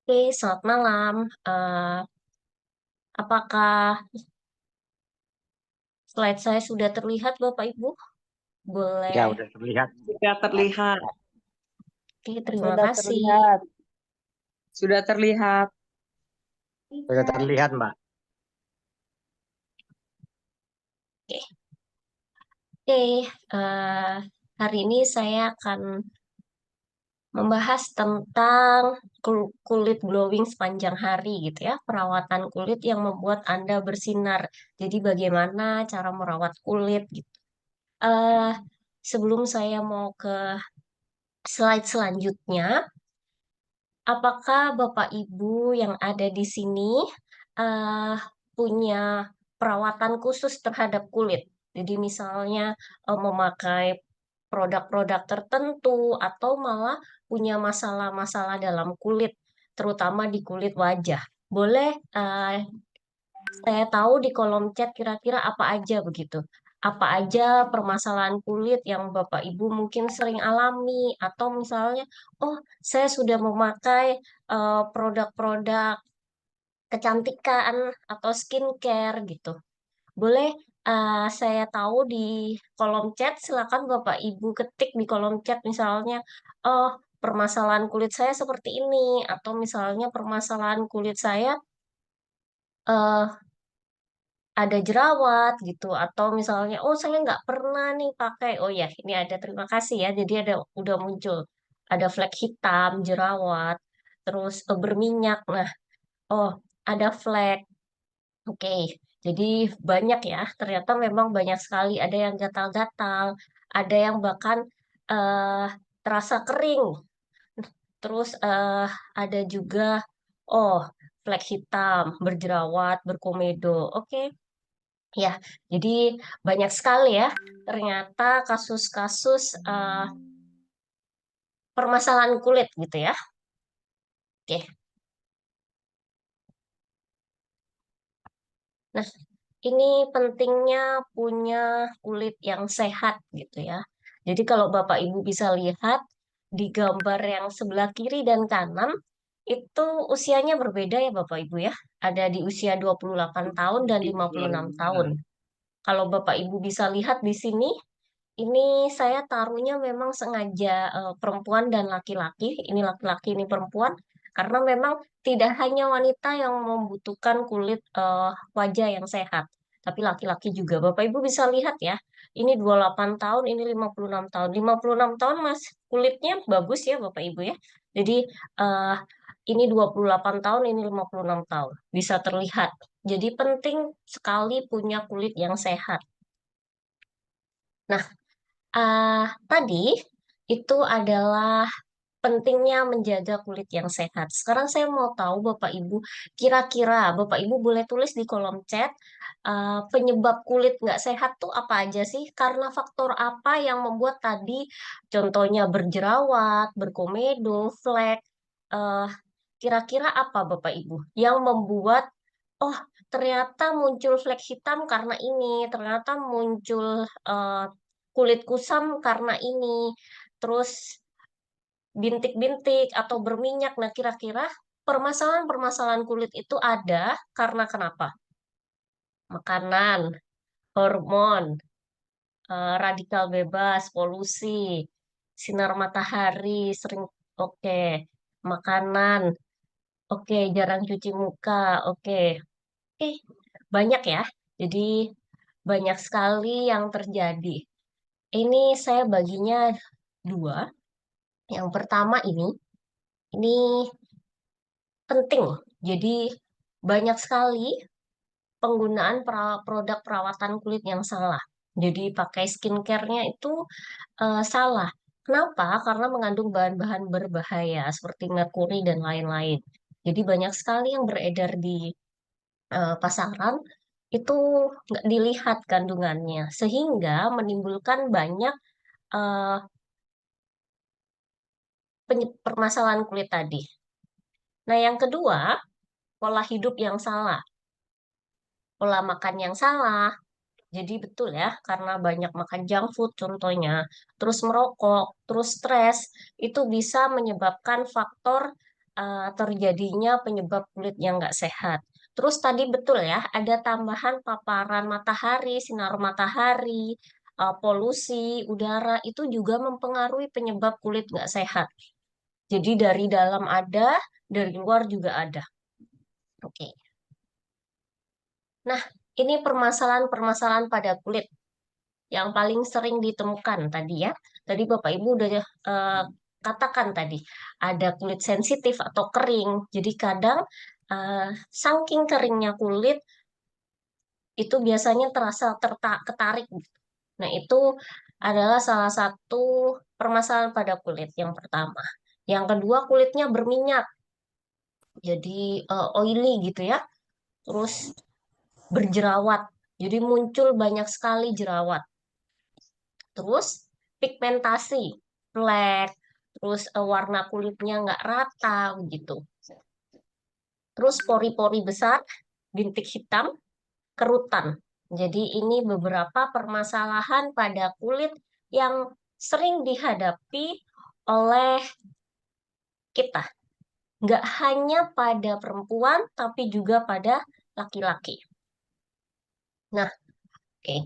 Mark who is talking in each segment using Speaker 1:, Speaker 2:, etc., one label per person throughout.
Speaker 1: Oke, selamat malam. Apakah slide saya sudah terlihat, Bapak Ibu?
Speaker 2: Ya,
Speaker 1: Boleh.
Speaker 2: udah terlihat.
Speaker 3: Sudah terlihat,
Speaker 1: Oke, terima
Speaker 3: sudah
Speaker 1: kasih.
Speaker 3: terlihat, sudah terlihat.
Speaker 2: Sudah terlihat, Mbak.
Speaker 1: Oke, oke. eh, Hari ini saya akan membahas tentang kulit glowing sepanjang hari, gitu ya. Perawatan kulit yang membuat Anda bersinar. Jadi, bagaimana cara merawat kulit, gitu. Eh, Sebelum saya mau ke slide selanjutnya, apakah Bapak Ibu yang ada di sini eh, punya perawatan khusus terhadap kulit? Jadi misalnya memakai produk-produk tertentu atau malah punya masalah-masalah dalam kulit, terutama di kulit wajah. Boleh saya tahu di kolom chat kira-kira apa aja begitu. Apa aja permasalahan kulit yang Bapak Ibu mungkin sering alami atau misalnya, oh saya sudah memakai produk-produk kecantikan atau skincare gitu. Boleh saya tahu di kolom chat, silakan Bapak Ibu ketik di kolom chat misalnya, oh permasalahan kulit saya seperti ini atau misalnya permasalahan kulit saya eh, ada jerawat gitu atau misalnya oh saya nggak pernah nih pakai oh ya ini ada terima kasih ya jadi ada udah muncul ada flek hitam jerawat terus berminyak nah oh ada flek oke jadi banyak ya ternyata memang banyak sekali ada yang gatal-gatal ada yang bahkan eh, terasa kering terus ada juga oh flek hitam berjerawat berkomedo oke. Ya, jadi banyak sekali ya ternyata kasus-kasus permasalahan kulit gitu ya. Oke, nah ini pentingnya punya kulit yang sehat gitu ya. Jadi kalau Bapak Ibu bisa lihat di gambar yang sebelah kiri dan kanan itu usianya berbeda ya Bapak Ibu ya. Ada di usia 28 tahun dan 56 tahun. Kalau Bapak Ibu bisa lihat di sini ini saya taruhnya memang sengaja perempuan dan laki-laki. Ini laki-laki, ini perempuan. Karena memang tidak hanya wanita yang membutuhkan kulit wajah yang sehat. Tapi laki-laki juga. Bapak Ibu bisa lihat ya. Ini 28 tahun, ini 56 tahun. 56 tahun mas kulitnya bagus ya Bapak Ibu ya. Jadi eh, ini 28 tahun, ini 56 tahun. Bisa terlihat. Jadi penting sekali punya kulit yang sehat. Nah, tadi itu adalah pentingnya menjaga kulit yang sehat. Sekarang saya mau tahu Bapak Ibu, kira-kira Bapak Ibu boleh tulis di kolom chat penyebab kulit nggak sehat tuh apa aja sih? Karena faktor apa yang membuat tadi contohnya berjerawat, berkomedo, flek, eh, kira-kira apa Bapak Ibu yang membuat oh ternyata muncul flek hitam karena ini, ternyata muncul eh, kulit kusam karena ini, terus bintik-bintik atau berminyak. Nah, kira-kira permasalahan-permasalahan kulit itu ada karena kenapa? Makanan, hormon, radikal bebas, polusi, sinar matahari, sering oke, makanan, oke, jarang cuci muka, oke. Oke, banyak ya. Jadi banyak sekali yang terjadi. Ini saya baginya dua. Yang pertama ini penting. Jadi banyak sekali penggunaan produk perawatan kulit yang salah. Jadi pakai skincare-nya itu salah. Kenapa? Karena mengandung bahan-bahan berbahaya seperti merkuri dan lain-lain. Jadi banyak sekali yang beredar di pasaran itu nggak dilihat kandungannya sehingga menimbulkan banyak eh, permasalahan kulit tadi. Nah, yang kedua, pola hidup yang salah, pola makan yang salah. Jadi betul ya, karena banyak makan junk food contohnya, terus merokok, terus stres, itu bisa menyebabkan faktor terjadinya penyebab kulit yang nggak sehat. Terus tadi betul ya, ada tambahan paparan matahari, sinar matahari, polusi udara itu juga mempengaruhi penyebab kulit nggak sehat. Jadi dari dalam ada, dari luar juga ada. Oke. Nah, ini permasalahan-permasalahan pada kulit yang paling sering ditemukan tadi ya. Tadi Bapak Ibu udah katakan tadi, ada kulit sensitif atau kering. Jadi kadang saking keringnya kulit itu biasanya terasa ketarik gitu. Nah, itu adalah salah satu permasalahan pada kulit yang pertama. Yang kedua, kulitnya berminyak. Jadi oily gitu ya. Terus berjerawat. Jadi muncul banyak sekali jerawat. Terus pigmentasi, flek, terus warna kulitnya nggak rata begitu. Terus pori-pori besar, bintik hitam, kerutan. Jadi ini beberapa permasalahan pada kulit yang sering dihadapi oleh kita. Nggak hanya pada perempuan, tapi juga pada laki-laki. Nah, oke.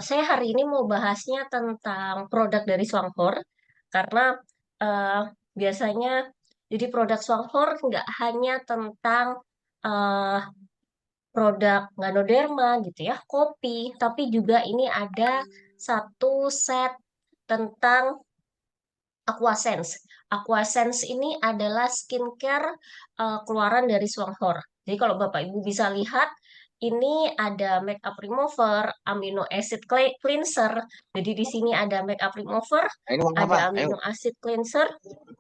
Speaker 1: Saya hari ini mau bahasnya tentang produk dari Swanghor karena eh, biasanya jadi produk Swanghor nggak hanya tentang eh, produk Ganoderma gitu ya, kopi, tapi juga ini ada satu set tentang Aquasense. Aquasense ini adalah skincare keluaran dari Swanghor. Jadi kalau Bapak Ibu bisa lihat, ini ada makeup remover, amino acid cleanser. Jadi di sini ada makeup remover,
Speaker 2: Nah, ini warna
Speaker 1: ada
Speaker 2: apa? Ayo.
Speaker 1: amino acid cleanser,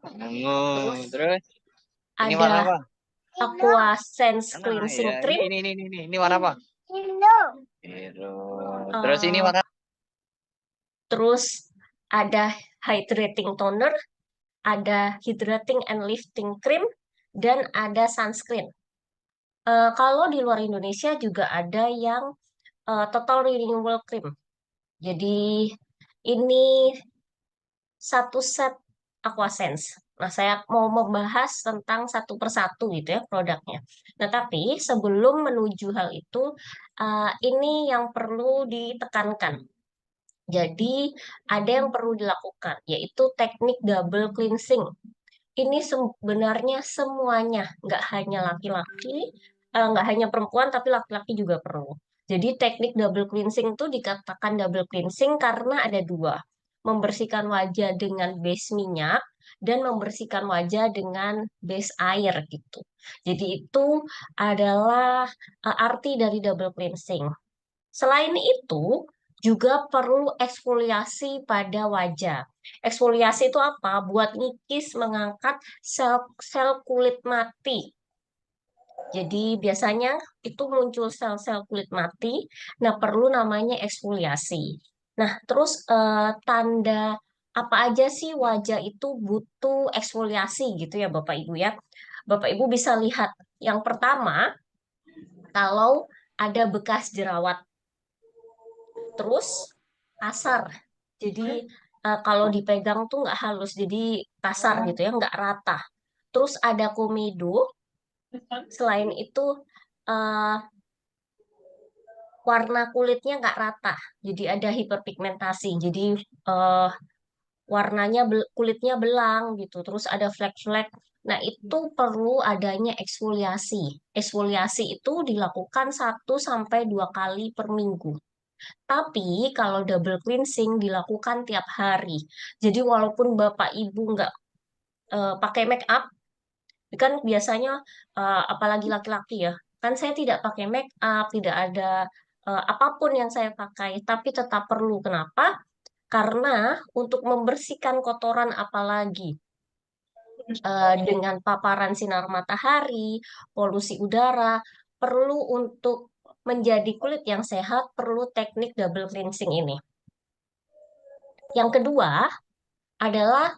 Speaker 1: terus
Speaker 2: Terus ini warna
Speaker 1: ada
Speaker 2: apa?
Speaker 1: Aquasense
Speaker 2: Nah,
Speaker 1: cleansing
Speaker 2: ya.
Speaker 1: cream,
Speaker 2: Ini warna apa? Biru. Terus ini
Speaker 1: eh,
Speaker 2: warna
Speaker 1: terus ada hydrating toner, ada hydrating and lifting cream, dan ada sunscreen. Kalau di luar Indonesia juga ada yang total renewal cream. Jadi ini satu set Aquasense. Nah, saya mau membahas tentang satu persatu gitu ya produknya. Nah, tapi sebelum menuju hal itu, ini yang perlu ditekankan. Jadi ada yang perlu dilakukan, yaitu teknik double cleansing. Ini sebenarnya semuanya, nggak hanya laki-laki, nggak hanya perempuan, tapi laki-laki juga perlu. Jadi teknik double cleansing itu dikatakan double cleansing karena ada dua. Membersihkan wajah dengan base minyak dan membersihkan wajah dengan base air gitu. Jadi itu adalah arti dari double cleansing. Selain itu, juga perlu eksfoliasi pada wajah. Eksfoliasi itu apa? Buat ngikis, mengangkat sel-sel kulit mati. Jadi biasanya itu muncul sel-sel kulit mati. Nah, perlu namanya eksfoliasi. Nah, terus tanda apa aja sih wajah itu butuh eksfoliasi gitu ya Bapak Ibu ya. Bapak Ibu bisa lihat yang pertama, kalau ada bekas jerawat. Terus kasar. Jadi kalau dipegang tuh nggak halus, jadi kasar gitu ya, nggak rata. Terus ada komedo. Selain itu eh, warna kulitnya nggak rata, jadi ada hiperpigmentasi. Jadi eh, warnanya kulitnya belang gitu. Terus ada flek-flek. Nah, itu perlu adanya eksfoliasi. Eksfoliasi itu dilakukan 1 sampai 2 kali per minggu. Tapi kalau double cleansing dilakukan tiap hari. Jadi walaupun Bapak Ibu nggak pakai make up, kan biasanya apalagi laki-laki ya, kan saya tidak pakai make up, tidak ada apapun yang saya pakai, tapi tetap perlu. Kenapa? Karena untuk membersihkan kotoran apalagi dengan paparan sinar matahari, polusi udara, perlu untuk menjadi kulit yang sehat, perlu teknik double cleansing ini. Yang kedua adalah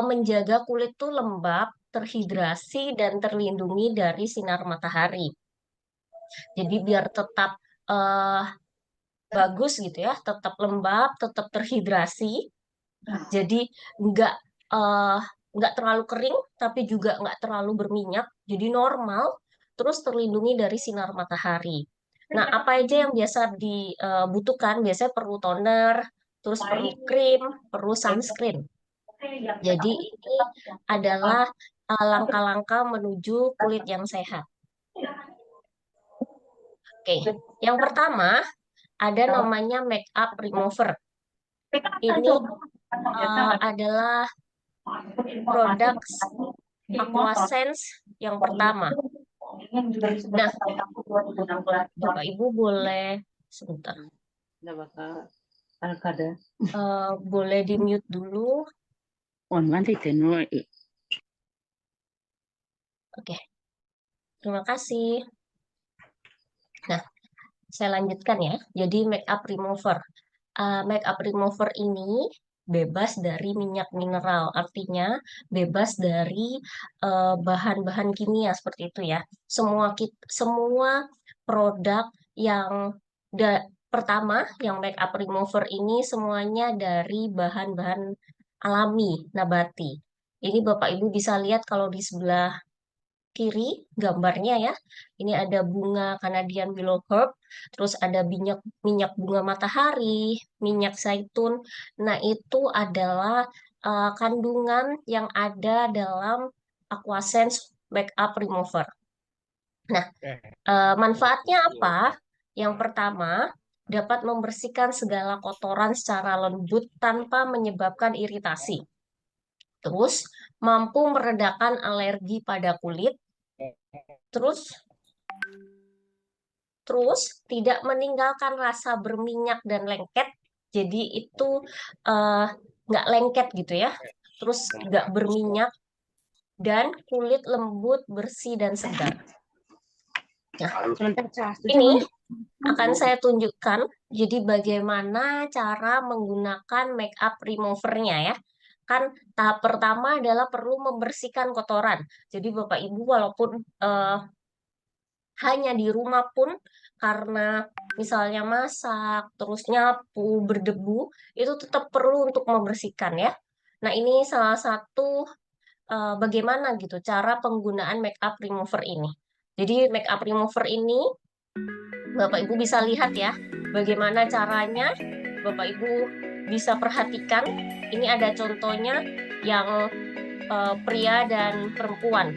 Speaker 1: menjaga kulit tuh lembab, terhidrasi, dan terlindungi dari sinar matahari. Jadi biar tetap eh, bagus gitu ya, tetap lembab, tetap terhidrasi. Jadi nggak eh, nggak terlalu kering, tapi juga nggak terlalu berminyak, jadi normal, terus terlindungi dari sinar matahari. Nah, apa aja yang biasa dibutuhkan? Biasanya perlu toner, terus perlu krim, perlu sunscreen. Jadi ini adalah langkah-langkah menuju kulit yang sehat. Oke, yang pertama ada namanya make up remover. Ini adalah produk Aquasense yang pertama. Nah, Bapak Ibu boleh sebentar. Boleh di mute dulu. Oke, terima kasih. Nah, saya lanjutkan ya. Jadi make up remover. Make up remover ini bebas dari minyak mineral, artinya bebas dari bahan-bahan kimia seperti itu ya. Semua produk yang pertama, yang make up remover ini semuanya dari bahan-bahan alami, nabati. Ini Bapak Ibu bisa lihat kalau di sebelah kiri gambarnya ya. Ini ada bunga Canadian Willow Herb, terus ada minyak minyak bunga matahari, minyak zaitun. Nah, itu adalah kandungan yang ada dalam Aquasense Makeup Remover. Nah, manfaatnya apa? Yang pertama, dapat membersihkan segala kotoran secara lembut tanpa menyebabkan iritasi. Terus, mampu meredakan alergi pada kulit. Terus Terus tidak meninggalkan rasa berminyak dan lengket. Jadi itu eh, nggak lengket gitu ya. Terus nggak berminyak dan kulit lembut, bersih dan segar. Nah, ini akan saya tunjukkan. Jadi bagaimana cara menggunakan make up removernya ya. Kan tahap pertama adalah perlu membersihkan kotoran. Jadi Bapak Ibu walaupun hanya di rumah pun karena misalnya masak, terus nyapu, berdebu, itu tetap perlu untuk membersihkan ya. Nah, ini salah satu bagaimana gitu cara penggunaan make up remover ini. Jadi make up remover ini Bapak Ibu bisa lihat ya bagaimana caranya. Bapak Ibu bisa perhatikan. Ini ada contohnya yang pria dan perempuan.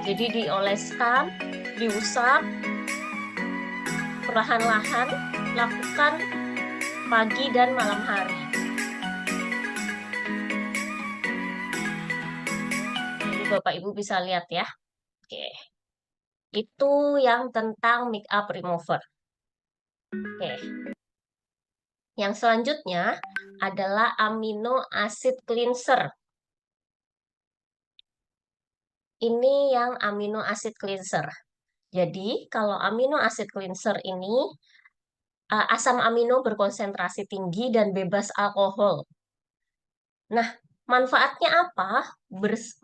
Speaker 1: Jadi dioleskan, diusap, perlahan-lahan, lakukan pagi dan malam hari. Jadi Bapak Ibu bisa lihat ya. Oke. Itu yang tentang make up remover. Oke. Yang selanjutnya adalah amino acid cleanser. Ini yang amino acid cleanser. Jadi, kalau amino acid cleanser ini asam amino berkonsentrasi tinggi dan bebas alkohol. Nah, manfaatnya apa?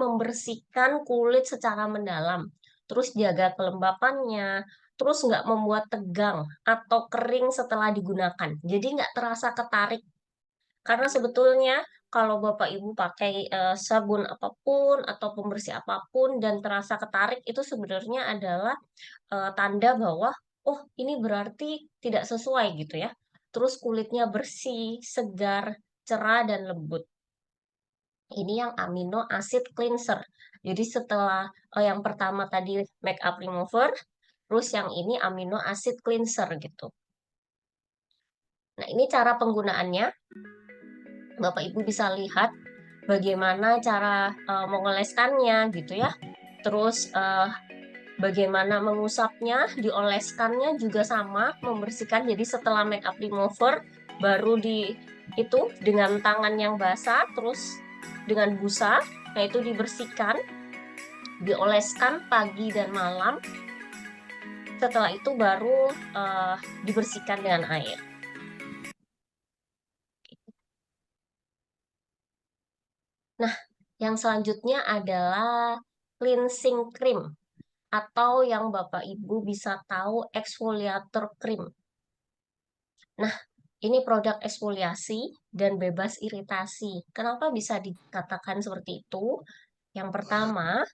Speaker 1: Membersihkan kulit secara mendalam, terus jaga kelembapannya, terus nggak membuat tegang atau kering setelah digunakan. Jadi nggak terasa ketarik. Karena sebetulnya kalau Bapak Ibu pakai sabun apapun atau pembersih apapun dan terasa ketarik, itu sebenarnya adalah tanda bahwa, oh ini berarti tidak sesuai gitu ya. Terus kulitnya bersih, segar, cerah, dan lembut. Ini yang amino acid cleanser. Jadi setelah yang pertama tadi make up remover, terus yang ini amino acid cleanser gitu. Nah, ini cara penggunaannya. Bapak Ibu bisa lihat bagaimana cara mengoleskannya gitu ya. Terus bagaimana mengusapnya, dioleskannya juga sama, membersihkan. Jadi setelah make up remover baru itu dengan tangan yang basah, terus dengan busa, nah itu dibersihkan, dioleskan pagi dan malam. Setelah itu baru dibersihkan dengan air. Nah, yang selanjutnya adalah cleansing cream atau yang Bapak Ibu bisa tahu exfoliator cream. Nah, Ini produk eksfoliasi dan bebas iritasi. Kenapa bisa dikatakan seperti itu? Yang pertama,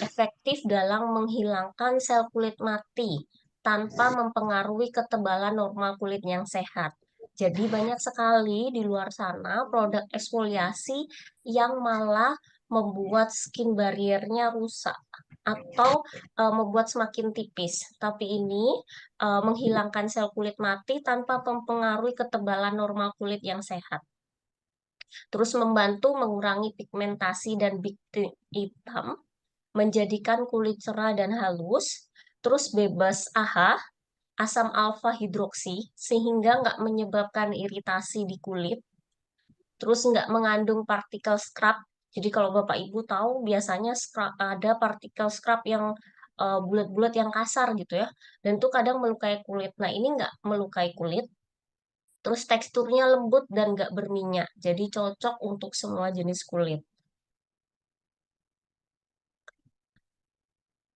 Speaker 1: efektif dalam menghilangkan sel kulit mati tanpa mempengaruhi ketebalan normal kulit yang sehat. Jadi banyak sekali di luar sana produk eksfoliasi yang malah membuat skin barriernya rusak atau membuat semakin tipis. Tapi ini menghilangkan sel kulit mati tanpa mempengaruhi ketebalan normal kulit yang sehat. Terus membantu mengurangi pigmentasi dan bintik hitam, menjadikan kulit cerah dan halus, terus bebas AHA, asam alfa hidroksi, sehingga nggak menyebabkan iritasi di kulit, terus nggak mengandung partikel scrub. Jadi kalau Bapak Ibu tahu, biasanya ada partikel scrub yang bulat-bulat yang kasar gitu ya, dan itu kadang melukai kulit. Nah ini nggak melukai kulit, terus teksturnya lembut dan nggak berminyak, jadi cocok untuk semua jenis kulit.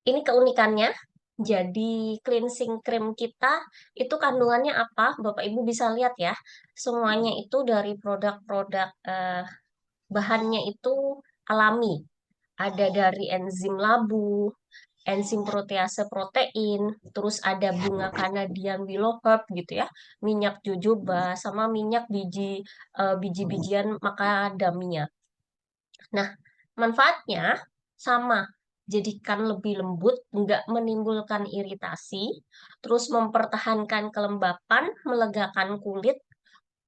Speaker 1: Ini keunikannya. Jadi cleansing cream kita itu kandungannya apa? Bapak Ibu bisa lihat ya. Semuanya itu dari produk-produk bahannya itu alami. Ada dari enzim labu, enzim protease protein, terus ada bunga Canadian willow herb gitu ya, minyak jojoba sama minyak biji-bijian macadamia. Nah, manfaatnya sama, jadikan lebih lembut, nggak menimbulkan iritasi, terus mempertahankan kelembapan, melegakan kulit,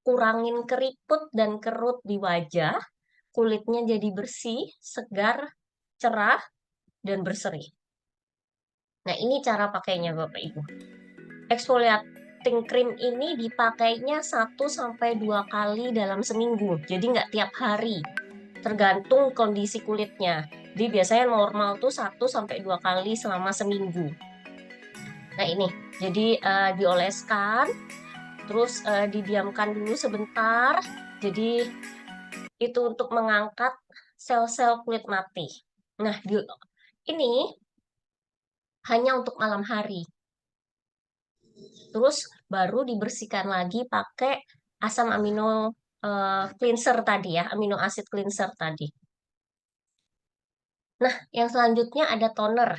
Speaker 1: kurangin keriput dan kerut di wajah, kulitnya jadi bersih, segar, cerah, dan berseri. Nah, ini cara pakainya Bapak Ibu. Exfoliating cream ini dipakainya 1 sampai 2 kali dalam seminggu, jadi nggak tiap hari, tergantung kondisi kulitnya. Jadi biasanya normal tuh 1 sampai 2 kali selama seminggu. Nah ini, jadi dioleskan, terus didiamkan dulu sebentar. Jadi itu untuk mengangkat sel-sel kulit mati. Nah, ini hanya untuk malam hari. Terus baru dibersihkan lagi pakai asam amino cleanser tadi ya, amino acid cleanser tadi. Nah, yang selanjutnya ada toner.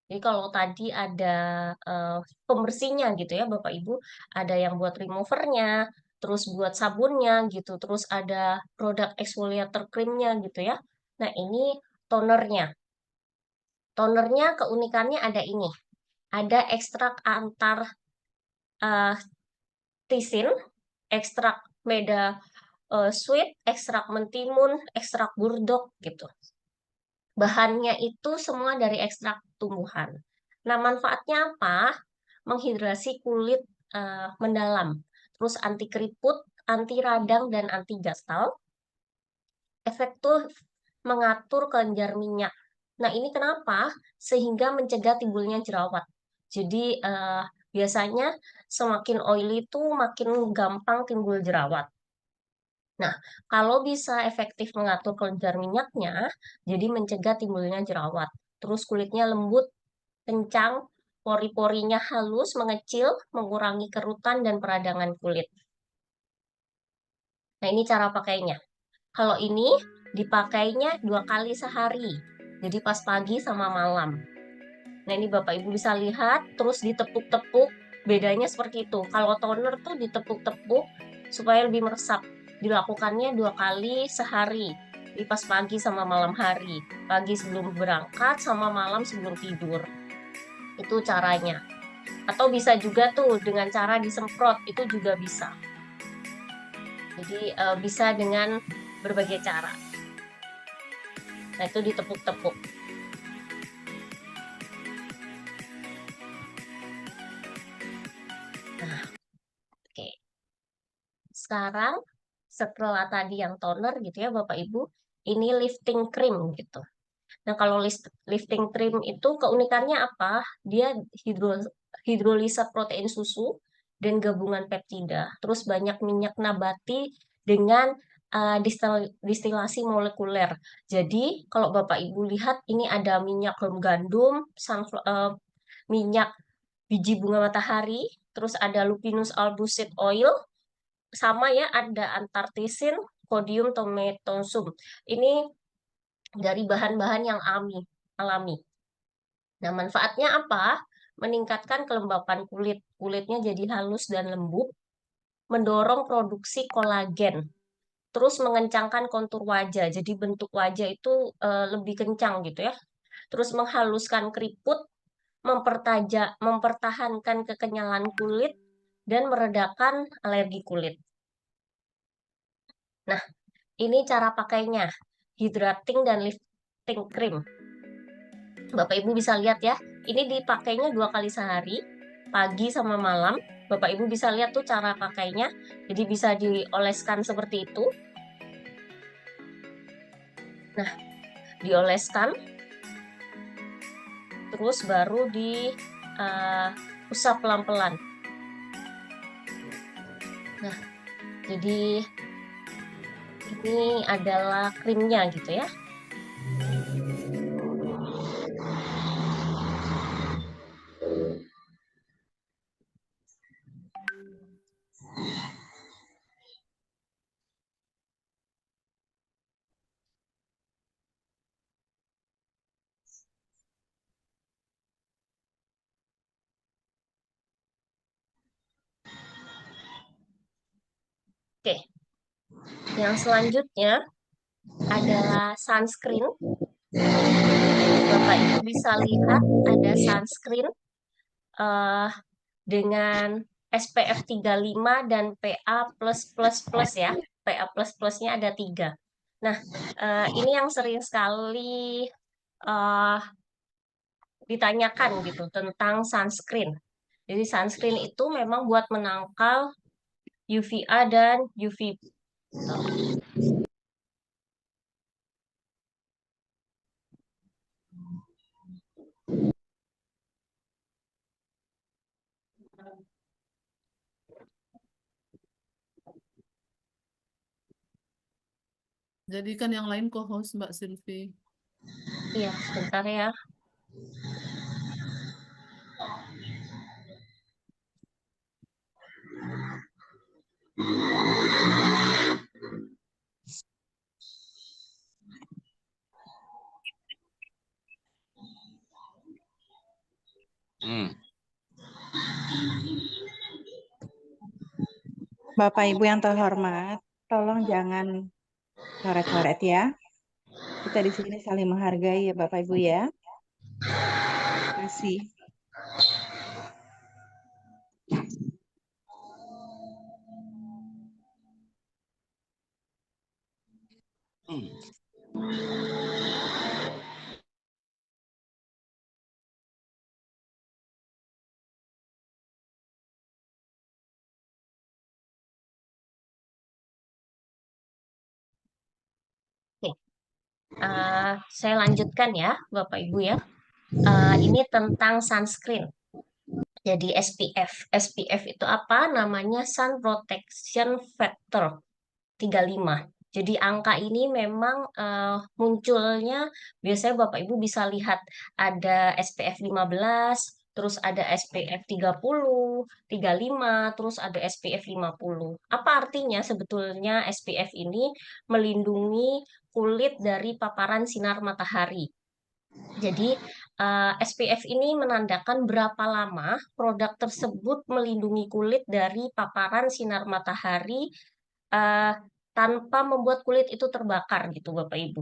Speaker 1: Jadi kalau tadi ada eh, pembersihnya gitu ya Bapak Ibu, ada yang buat removernya, terus buat sabunnya gitu, terus ada produk exfoliator creamnya gitu ya. Nah ini tonernya. Tonernya keunikannya ada ini, ada ekstrak antar eh, tisin, ekstrak meda sweet, ekstrak mentimun, ekstrak burdok gitu. Bahannya itu semua dari ekstrak tumbuhan. Nah, manfaatnya apa? Menghidrasi kulit mendalam, terus anti keriput, anti radang, dan anti gatal. Efektif mengatur kelenjar minyak. Nah, ini kenapa? Sehingga mencegah timbulnya jerawat. Jadi, biasanya semakin oily itu makin gampang timbul jerawat. Nah, kalau bisa efektif mengatur kelenjar minyaknya, jadi mencegah timbulnya jerawat. Terus kulitnya lembut, kencang, pori-porinya halus, mengecil, mengurangi kerutan dan peradangan kulit. Nah, ini cara pakainya. Kalau ini dipakainya 2 kali sehari. Jadi pas pagi sama malam. Nah, ini Bapak Ibu bisa lihat, terus ditepuk-tepuk. Bedanya seperti itu. Kalau toner tuh ditepuk-tepuk supaya lebih meresap. Dilakukannya 2 kali sehari. Di pas pagi sama malam hari. Pagi sebelum berangkat sama malam sebelum tidur. Itu caranya. Atau bisa juga tuh dengan cara disemprot, itu juga bisa. Jadi bisa dengan berbagai cara. Nah, itu ditepuk-tepuk. Nah, oke. Sekarang setelah tadi yang toner gitu ya Bapak Ibu, ini lifting cream gitu. Nah, kalau lifting cream itu keunikannya apa? Dia hidrolisa protein susu dan gabungan peptida. Terus banyak minyak nabati dengan distilasi molekuler. Jadi, kalau Bapak Ibu lihat ini ada minyak gandum, minyak biji bunga matahari, terus ada lupinus albicate oil, sama ya ada antartisin, kodium tomentosum. Ini dari bahan-bahan yang alami. Nah, manfaatnya apa? Meningkatkan kelembapan kulit. Kulitnya jadi halus dan lembut, mendorong produksi kolagen, terus mengencangkan kontur wajah. Jadi bentuk wajah itu lebih kencang gitu ya. Terus menghaluskan keriput, mempertahankan kekenyalan kulit, dan meredakan alergi kulit. Nah, ini cara pakainya. Hydrating dan lifting cream. Bapak Ibu bisa lihat ya, ini dipakainya 2 kali sehari, pagi sama malam. Bapak Ibu bisa lihat tuh cara pakainya. Jadi bisa dioleskan seperti itu. Nah, dioleskan, terus baru diusap pelan-pelan. Nah, jadi ini adalah krimnya gitu ya. Oke, yang selanjutnya adalah sunscreen. Bapak Ibu bisa lihat ada sunscreen eh, dengan SPF 35 dan PA+++ ya. PA++-nya ada 3. Nah, ini yang sering sekali eh, ditanyakan gitu tentang sunscreen. Jadi sunscreen itu memang buat menangkal UVA dan UVB.
Speaker 4: Jadikan yang lain co-host Mbak Silvi.
Speaker 1: Iya, sebentar ya.
Speaker 5: Bapak Ibu yang terhormat, tolong jangan coret-coret ya. Kita di sini saling menghargai ya Bapak Ibu ya. Terima kasih.
Speaker 1: Oke, saya lanjutkan ya, Bapak Ibu ya. Ini tentang sunscreen. Jadi SPF. SPF itu apa? Namanya Sun Protection Factor 35. Jadi angka ini memang munculnya biasanya Bapak Ibu bisa lihat ada SPF 15, terus ada SPF 30, 35, terus ada SPF 50. Apa artinya sebetulnya SPF ini? Melindungi kulit dari paparan sinar matahari. Jadi, SPF ini menandakan berapa lama produk tersebut melindungi kulit dari paparan sinar matahari eh, tanpa membuat kulit itu terbakar gitu Bapak Ibu.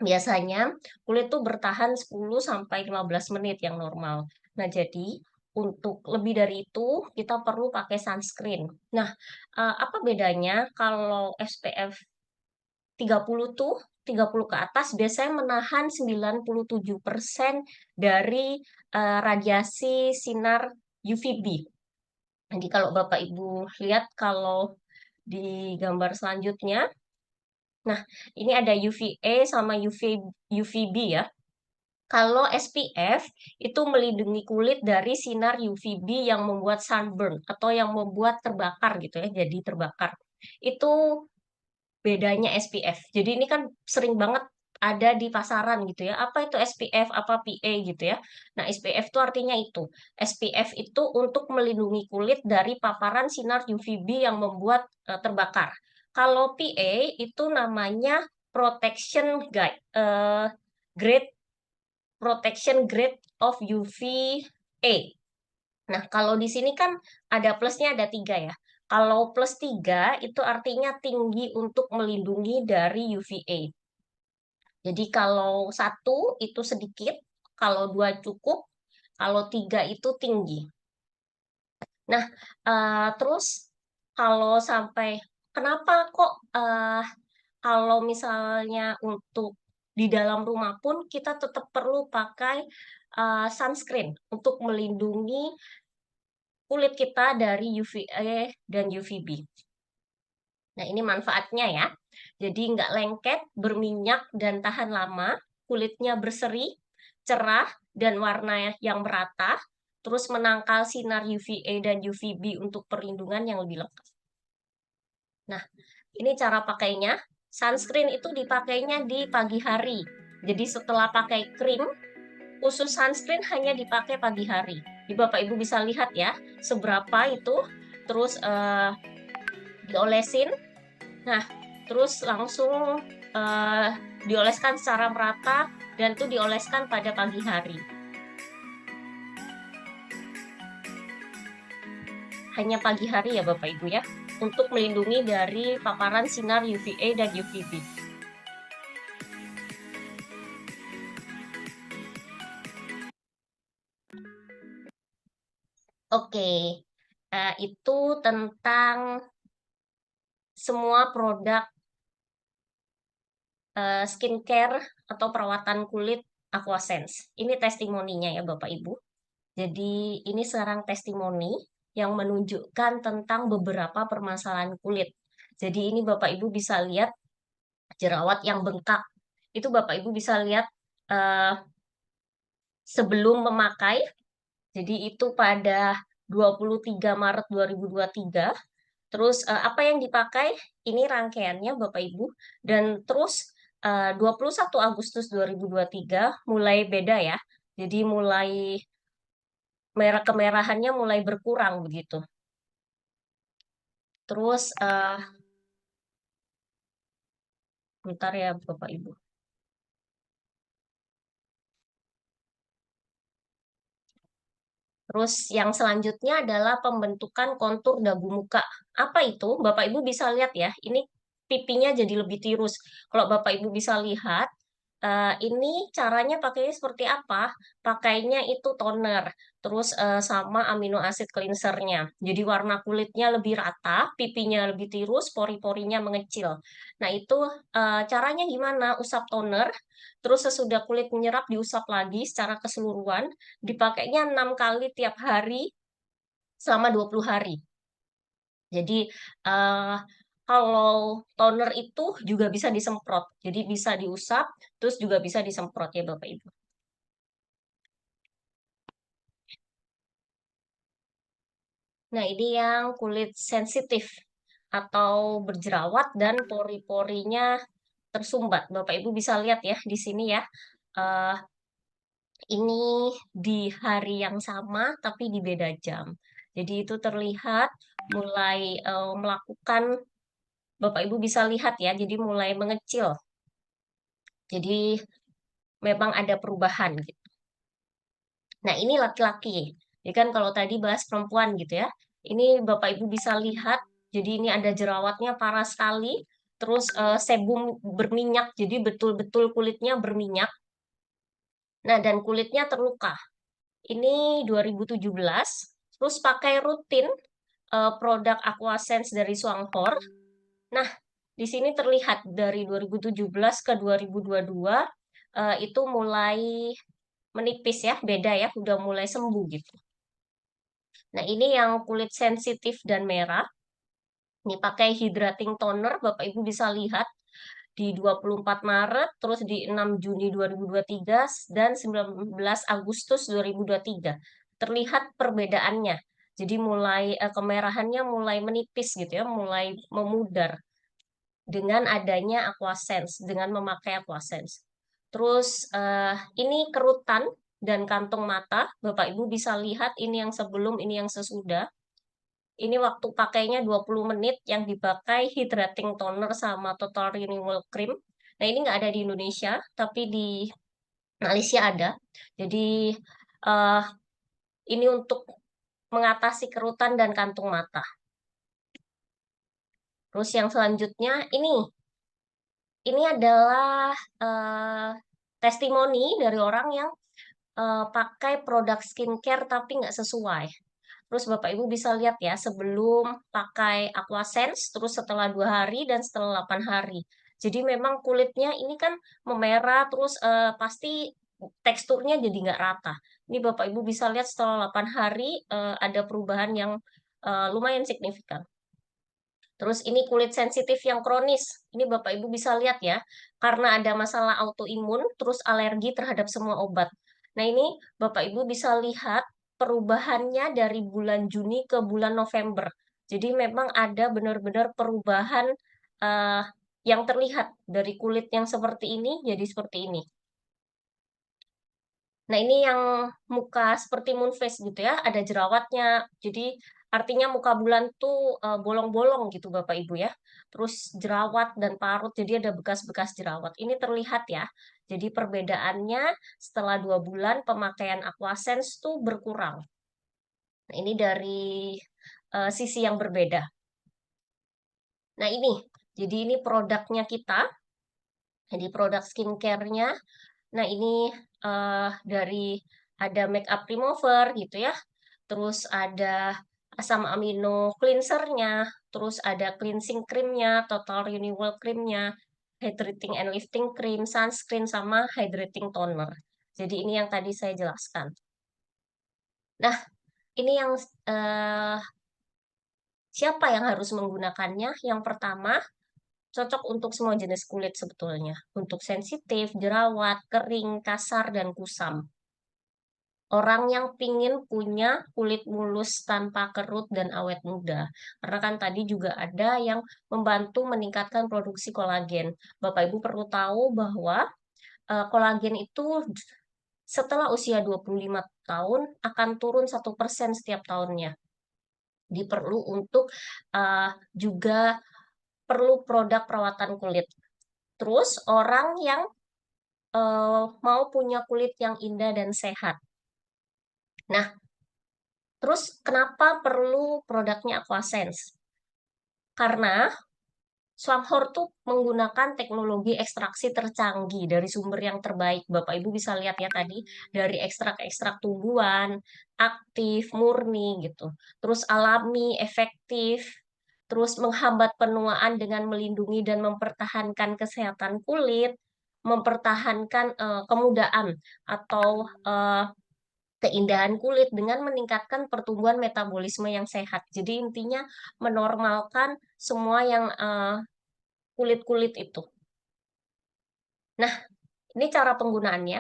Speaker 1: Biasanya kulit tuh bertahan 10 sampai 15 menit yang normal. Nah, jadi untuk lebih dari itu kita perlu pakai sunscreen. Nah, apa bedanya kalau SPF 30 tuh 30 ke atas biasanya menahan 97% dari radiasi sinar UVB. Jadi kalau Bapak Ibu lihat kalau di gambar selanjutnya, nah ini ada UVA sama UVB ya. Kalau SPF itu melindungi kulit dari sinar UVB yang membuat sunburn atau yang membuat terbakar gitu ya, jadi terbakar. Itu bedanya SPF. Jadi ini kan sering banget ada di pasaran gitu ya. Apa itu SPF, apa PA gitu ya. Nah, SPF itu artinya itu. SPF itu untuk melindungi kulit dari paparan sinar UVB yang membuat terbakar. Kalau PA itu namanya protection guide, grade protection grade of UVA. Nah, kalau di sini kan ada plusnya ada 3 ya. Kalau plus 3 itu artinya tinggi untuk melindungi dari UVA. Jadi kalau 1 itu sedikit, kalau 2 cukup, kalau 3 itu tinggi. Nah, terus kalau sampai kenapa kok kalau misalnya untuk di dalam rumah pun kita tetap perlu pakai sunscreen untuk melindungi kulit kita dari UVA dan UVB. Nah, ini manfaatnya ya. Jadi nggak lengket, berminyak, dan tahan lama. Kulitnya berseri, cerah, dan warna yang merata. Terus menangkal sinar UVA dan UVB untuk perlindungan yang lebih lengkap. Nah, ini cara pakainya. Sunscreen itu dipakainya di pagi hari. Jadi setelah pakai krim, khusus sunscreen hanya dipakai pagi hari. Jadi Bapak Ibu bisa lihat ya, seberapa itu. Terus diolesin. Nah, terus langsung dioleskan secara merata dan itu dioleskan pada pagi hari. Hanya pagi hari ya Bapak Ibu ya, untuk melindungi dari paparan sinar UVA dan UVB. Oke, itu tentang semua produk skincare atau perawatan kulit Aquasense. Ini testimoninya ya Bapak Ibu. Jadi ini sekarang testimoni yang menunjukkan tentang beberapa permasalahan kulit. Jadi ini Bapak Ibu bisa lihat jerawat yang bengkak. Itu Bapak Ibu bisa lihat sebelum memakai. Jadi itu pada 23 Maret 2023. Terus apa yang dipakai? Ini rangkaiannya Bapak Ibu. Dan terus 21 Agustus 2023 mulai beda ya. Jadi mulai merah kemerahannya mulai berkurang begitu. Terus bentar ya Bapak Ibu. Terus yang selanjutnya adalah pembentukan kontur dagu muka. Apa itu? Bapak Ibu bisa lihat ya, ini pipinya jadi lebih tirus. Kalau Bapak Ibu bisa lihat, ini caranya pakainya seperti apa? Pakainya itu toner, terus sama amino acid cleansernya. Jadi warna kulitnya lebih rata, pipinya lebih tirus, pori-porinya mengecil. Nah itu caranya gimana? Usap toner, terus sesudah kulit menyerap diusap lagi secara keseluruhan, dipakainya 6 kali tiap hari selama 20 hari. Jadi eh, kalau toner itu juga bisa disemprot. Jadi bisa diusap, terus juga bisa disemprot ya Bapak Ibu. Nah, ini yang kulit sensitif atau berjerawat dan pori-porinya tersumbat. Bapak Ibu bisa lihat ya di sini ya. Eh, ini di hari yang sama tapi di beda jam. Jadi itu terlihat mulai melakukan, Bapak Ibu bisa lihat ya, jadi mulai mengecil. Jadi memang ada perubahan gitu. Nah, ini laki-laki. Jadi kan kalau tadi bahas perempuan gitu ya. Ini Bapak Ibu bisa lihat, jadi ini ada jerawatnya parah sekali. Terus sebum berminyak, jadi betul-betul kulitnya berminyak. Nah, dan kulitnya terluka. Ini 2017. Terus pakai rutin produk Aquasense dari Swanghor. Nah, di sini terlihat dari 2017 ke 2022 itu mulai menipis ya, beda ya, udah mulai sembuh gitu. Nah, ini yang kulit sensitif dan merah. Ini pakai hydrating toner, Bapak Ibu bisa lihat di 24 Maret, terus di 6 Juni 2023, dan 19 Agustus 2023. Terlihat perbedaannya. Jadi mulai kemerahannya mulai menipis gitu ya, mulai memudar dengan adanya Aquasense, dengan memakai Aquasense. Terus ini kerutan dan kantung mata. Bapak Ibu bisa lihat ini yang sebelum, ini yang sesudah. Ini waktu pakainya 20 menit yang dipakai hydrating toner sama total renewal cream. Nah, ini nggak ada di Indonesia, tapi di Malaysia ada. Jadi eh, ini untuk mengatasi kerutan dan kantung mata. Terus yang selanjutnya ini adalah testimoni dari orang yang pakai produk skincare tapi nggak sesuai. Terus Bapak Ibu bisa lihat ya, sebelum pakai Aquasense, terus setelah 2 hari dan setelah 8 hari. Jadi memang kulitnya ini kan memerah, terus pasti teksturnya jadi nggak rata. Ini Bapak Ibu bisa lihat setelah 8 hari ada perubahan yang lumayan signifikan. Terus ini kulit sensitif yang kronis. Ini Bapak Ibu bisa lihat ya, karena ada masalah autoimun, terus alergi terhadap semua obat. Nah ini Bapak Ibu bisa lihat perubahannya dari bulan Juni ke bulan November. Jadi memang ada benar-benar perubahan eh, yang terlihat dari kulit yang seperti ini jadi seperti ini. Nah, ini yang muka seperti moon face gitu ya, ada jerawatnya. Jadi artinya muka bulan tuh bolong-bolong gitu Bapak Ibu ya. Terus jerawat dan parut, jadi ada bekas-bekas jerawat. Ini terlihat ya. Jadi perbedaannya setelah 2 bulan pemakaian Aquasense tuh berkurang. Nah, ini dari sisi yang berbeda. Nah, jadi ini produknya kita. Jadi produk skincare-nya. Nah, ini dari ada makeup remover gitu ya. Terus ada asam amino cleanser-nya, terus ada cleansing cream-nya, total renewal cream-nya, hydrating and lifting cream, sunscreen, sama hydrating toner. Jadi ini yang tadi saya jelaskan. Nah, ini yang siapa yang harus menggunakannya? Yang pertama, cocok untuk semua jenis kulit sebetulnya. Untuk sensitif, jerawat, kering, kasar, dan kusam. Orang yang pingin punya kulit mulus tanpa kerut dan awet muda. Karena kan tadi juga ada yang membantu meningkatkan produksi kolagen. Bapak Ibu perlu tahu bahwa kolagen itu setelah usia 25 tahun akan turun 1% setiap tahunnya. Diperlu untuk juga perlu produk perawatan kulit. Terus orang yang mau punya kulit yang indah dan sehat. Nah, terus kenapa perlu produknya Aquasense? Karena Swaghor tuh menggunakan teknologi ekstraksi tercanggih dari sumber yang terbaik. Bapak Ibu bisa lihat ya tadi, dari ekstrak-ekstrak tumbuhan, aktif, murni gitu. Terus alami, efektif, terus menghambat penuaan dengan melindungi dan mempertahankan kesehatan kulit, mempertahankan kemudaan atau keindahan kulit dengan meningkatkan pertumbuhan metabolisme yang sehat. Jadi intinya menormalkan semua yang kulit-kulit itu. Nah, ini cara penggunaannya.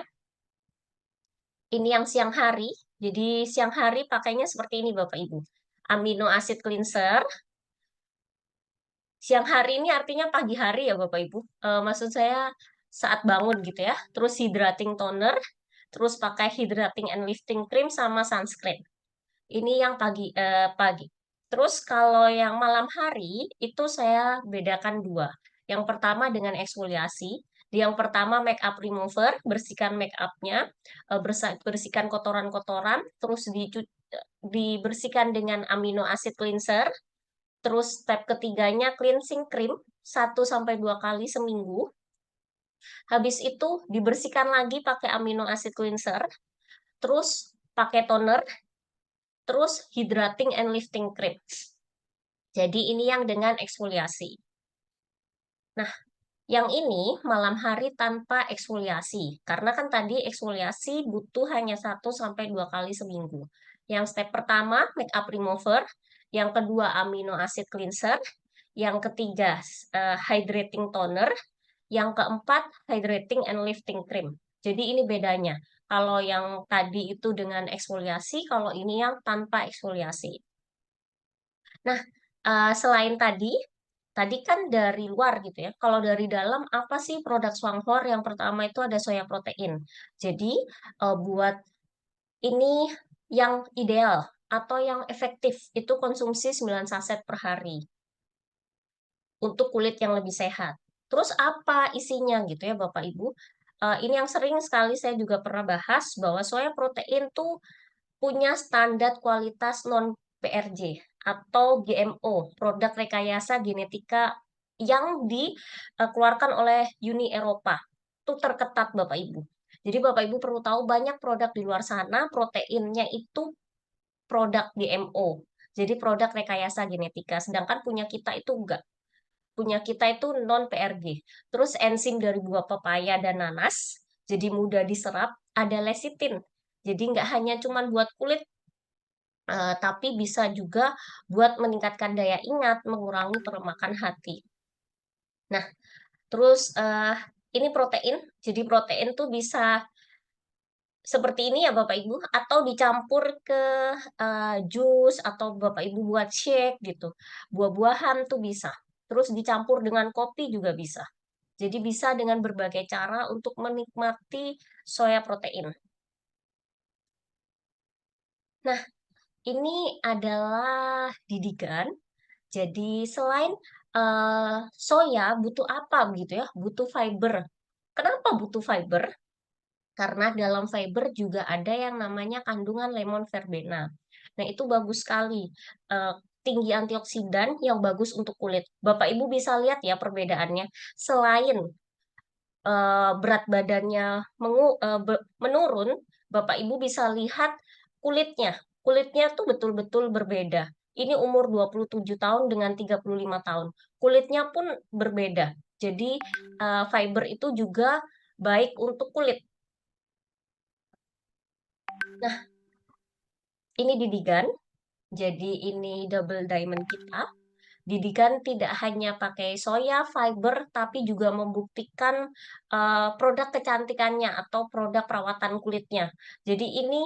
Speaker 1: Ini yang siang hari. Jadi siang hari pakainya seperti ini Bapak Ibu. Amino acid cleanser. Siang hari ini artinya pagi hari ya Bapak Ibu. Maksud saya saat bangun gitu ya. Terus hydrating toner. Terus pakai hydrating and lifting cream sama sunscreen. Ini yang pagi. Terus kalau yang malam hari itu saya bedakan dua. Yang pertama dengan eksfoliasi. Yang pertama make up remover, bersihkan make upnya, bersihkan kotoran-kotoran, terus dibersihkan dengan amino acid cleanser. Terus step ketiganya cleansing cream 1 sampai 2 kali seminggu. Habis itu dibersihkan lagi pakai amino acid cleanser. Terus pakai toner, terus hydrating and lifting cream. Jadi ini yang dengan eksfoliasi. Nah, yang ini malam hari tanpa eksfoliasi. Karena kan tadi eksfoliasi butuh hanya 1 sampai 2 kali seminggu. Yang step pertama, make up remover. Yang kedua, amino acid cleanser. Yang ketiga, hydrating toner. Yang keempat, hydrating and lifting cream. Jadi ini bedanya. Kalau yang tadi itu dengan eksfoliasi, kalau ini yang tanpa eksfoliasi. Nah, selain tadi tadi kan dari luar gitu ya. Kalau dari dalam apa sih produk Swanghor? Yang pertama itu ada soya protein. Jadi buat ini yang ideal atau yang efektif itu konsumsi 9 saset per hari untuk kulit yang lebih sehat. Terus apa isinya gitu ya Bapak Ibu? Ini yang sering sekali saya juga pernah bahas bahwa soya protein tuh punya standar kualitas non PRJ atau GMO, produk rekayasa genetika yang dikeluarkan oleh Uni Eropa. Itu terketat Bapak Ibu. Jadi Bapak Ibu perlu tahu banyak produk di luar sana proteinnya itu produk GMO. Jadi produk rekayasa genetika, sedangkan punya kita itu enggak. Punya kita itu non PRG. Terus enzim dari buah pepaya dan nanas, jadi mudah diserap, ada lecithin. Jadi nggak hanya cuman buat kulit, tapi bisa juga buat meningkatkan daya ingat, mengurangi pelemakan hati. Nah, terus ini protein. Jadi protein tuh bisa seperti ini ya Bapak Ibu, atau dicampur ke jus, atau Bapak Ibu buat shake gitu. Buah-buahan tuh bisa. Terus dicampur dengan kopi juga bisa. Jadi bisa dengan berbagai cara untuk menikmati soya protein. Nah, ini adalah didikan. Jadi selain soya butuh apa begitu ya? Butuh fiber. Kenapa butuh fiber? Karena dalam fiber juga ada yang namanya kandungan lemon verbena. Nah, itu bagus sekali. Eh, Tinggi antioksidan yang bagus untuk kulit. Bapak Ibu bisa lihat ya perbedaannya. Selain berat badannya menurun, Bapak Ibu bisa lihat kulitnya. Kulitnya tuh betul-betul berbeda. Ini umur 27 tahun dengan 35 tahun. Kulitnya pun berbeda. Jadi fiber itu juga baik untuk kulit. Nah, ini didigan. Jadi ini double diamond kita. Didikan tidak hanya pakai soya, fiber, tapi juga membuktikan produk kecantikannya atau produk perawatan kulitnya. Jadi ini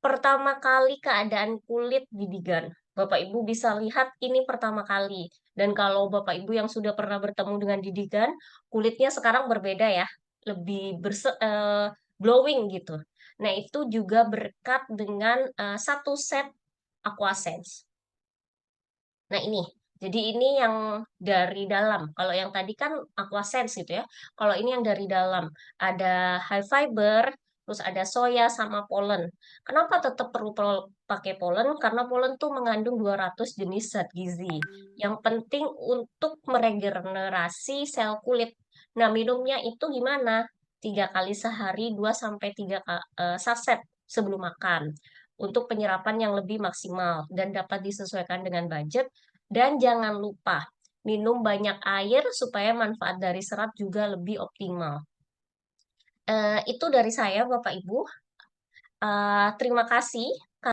Speaker 1: pertama kali keadaan kulit Didigan. Bapak Ibu bisa lihat ini pertama kali. Dan kalau Bapak Ibu yang sudah pernah bertemu dengan Didigan, kulitnya sekarang berbeda ya, lebih glowing gitu. Nah, itu juga berkat dengan satu set Aquasense. Nah, ini. Jadi ini yang dari dalam. Kalau yang tadi kan Aquasense gitu ya. Kalau ini yang dari dalam. Ada high fiber, terus ada soya sama polen. Kenapa tetap perlu pakai polen? Karena polen tuh mengandung 200 jenis zat gizi. Yang penting untuk meregenerasi sel kulit. Nah, minumnya itu gimana? 3 kali sehari, 2 sampai 3 saset sebelum makan untuk penyerapan yang lebih maksimal dan dapat disesuaikan dengan budget. Dan jangan lupa minum banyak air supaya manfaat dari serat juga lebih optimal. Itu dari saya, Bapak Ibu. Terima kasih.